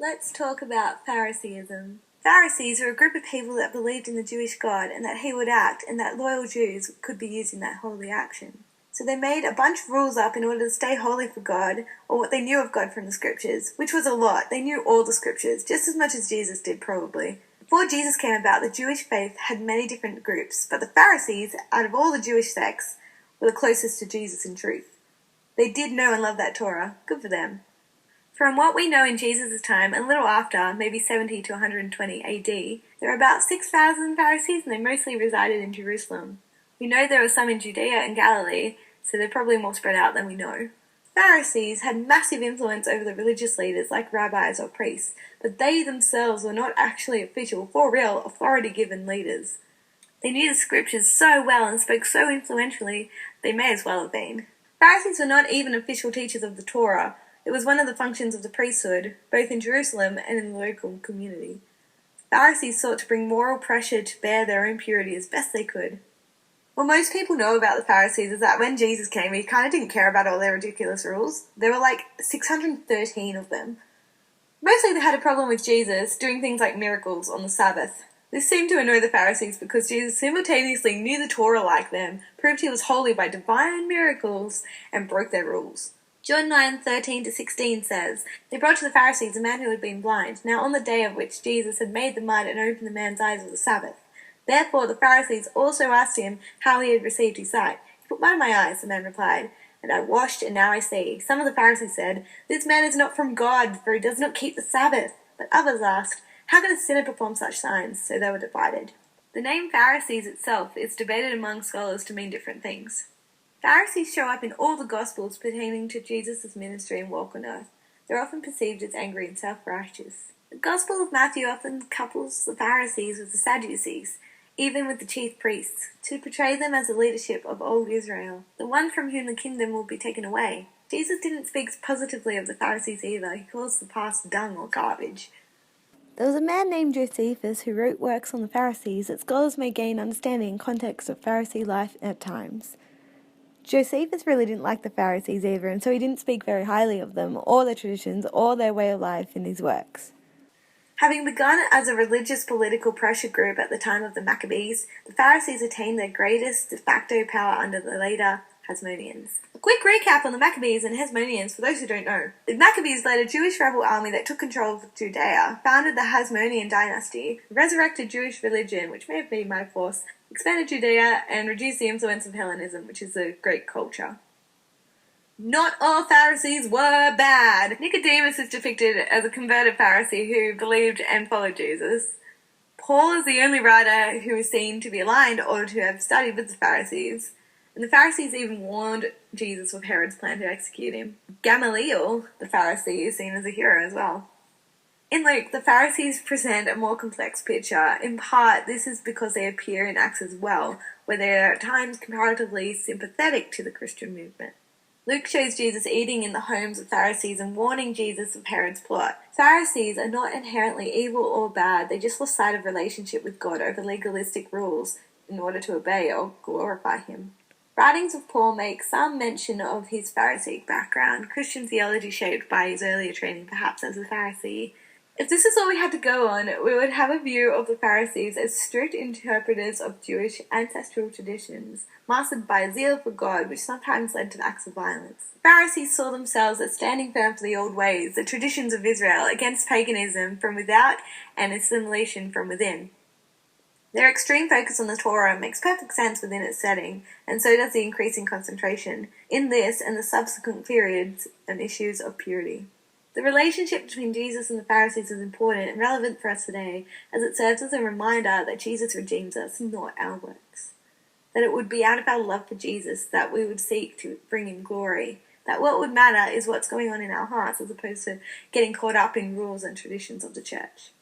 Let's talk about Pharisaism. Pharisees were a group of people that believed in the Jewish God and that he would act, and that loyal Jews could be used in that holy action. So they made a bunch of rules up in order to stay holy for God, or what they knew of God from the scriptures, which was a lot. They knew all the scriptures, just as much as Jesus did probably. Before Jesus came about, the Jewish faith had many different groups, but the Pharisees, out of all the Jewish sects, were the closest to Jesus in truth. They did know and love that Torah. Good for them. From what we know in Jesus' time, a little after, maybe 70 to 120 AD, there were about 6,000 Pharisees and they mostly resided in Jerusalem. We know there were some in Judea and Galilee, so they're probably more spread out than we know. Pharisees had massive influence over the religious leaders like rabbis or priests, but they themselves were not actually official, for real, authority-given leaders. They knew the scriptures so well and spoke so influentially, they may as well have been. Pharisees were not even official teachers of the Torah. It was one of the functions of the priesthood, both in Jerusalem and in the local community. Pharisees sought to bring moral pressure to bear their own purity as best they could. What most people know about the Pharisees is that when Jesus came, he kind of didn't care about all their ridiculous rules. There were like 613 of them. Mostly they had a problem with Jesus doing things like miracles on the Sabbath. This seemed to annoy the Pharisees because Jesus simultaneously knew the Torah like them, proved he was holy by divine miracles, and broke their rules. John 9:13-16 says, "They brought to the Pharisees a man who had been blind, now on the day of which Jesus had made the mud and opened the man's eyes of the Sabbath. Therefore the Pharisees also asked him how he had received his sight. He put mud in my eyes, the man replied, and I washed, and now I see. Some of the Pharisees said, This man is not from God, for he does not keep the Sabbath. But others asked, How can a sinner perform such signs? So they were divided." The name Pharisees itself is debated among scholars to mean different things. Pharisees show up in all the Gospels pertaining to Jesus' ministry and walk on earth. They're often perceived as angry and self-righteous. The Gospel of Matthew often couples the Pharisees with the Sadducees, even with the chief priests, to portray them as the leadership of old Israel, the one from whom the kingdom will be taken away. Jesus didn't speak positively of the Pharisees either. He calls the past dung or garbage. There was a man named Josephus who wrote works on the Pharisees that scholars may gain understanding and context of Pharisee life at times. Josephus really didn't like the Pharisees either, and so he didn't speak very highly of them, or their traditions, or their way of life in his works. Having begun as a religious political pressure group at the time of the Maccabees, the Pharisees attained their greatest de facto power under the later Hasmoneans. A quick recap on the Maccabees and Hasmoneans for those who don't know. The Maccabees led a Jewish rebel army that took control of Judea, founded the Hasmonean dynasty, resurrected Jewish religion, which may have been by force, expanded Judea, and reduced the influence of Hellenism, which is a great culture. Not all Pharisees were bad. Nicodemus is depicted as a converted Pharisee who believed and followed Jesus. Paul is the only writer who is seen to be aligned or to have studied with the Pharisees. And the Pharisees even warned Jesus of Herod's plan to execute him. Gamaliel, the Pharisee, is seen as a hero as well. In Luke, the Pharisees present a more complex picture. In part, this is because they appear in Acts as well, where they are at times comparatively sympathetic to the Christian movement. Luke shows Jesus eating in the homes of Pharisees and warning Jesus of Herod's plot. Pharisees are not inherently evil or bad, they just lost sight of relationship with God over legalistic rules in order to obey or glorify him. Writings of Paul make some mention of his Pharisaic background, Christian theology shaped by his earlier training perhaps as a Pharisee. If this is all we had to go on, we would have a view of the Pharisees as strict interpreters of Jewish ancestral traditions, mastered by a zeal for God, which sometimes led to acts of violence. The Pharisees saw themselves as standing firm for the old ways, the traditions of Israel, against paganism from without and assimilation from within. Their extreme focus on the Torah makes perfect sense within its setting, and so does the increasing concentration, in this and the subsequent periods, on issues of purity. The relationship between Jesus and the Pharisees is important and relevant for us today, as it serves as a reminder that Jesus redeems us, not our works. That it would be out of our love for Jesus that we would seek to bring him glory. That what would matter is what's going on in our hearts, as opposed to getting caught up in rules and traditions of the church.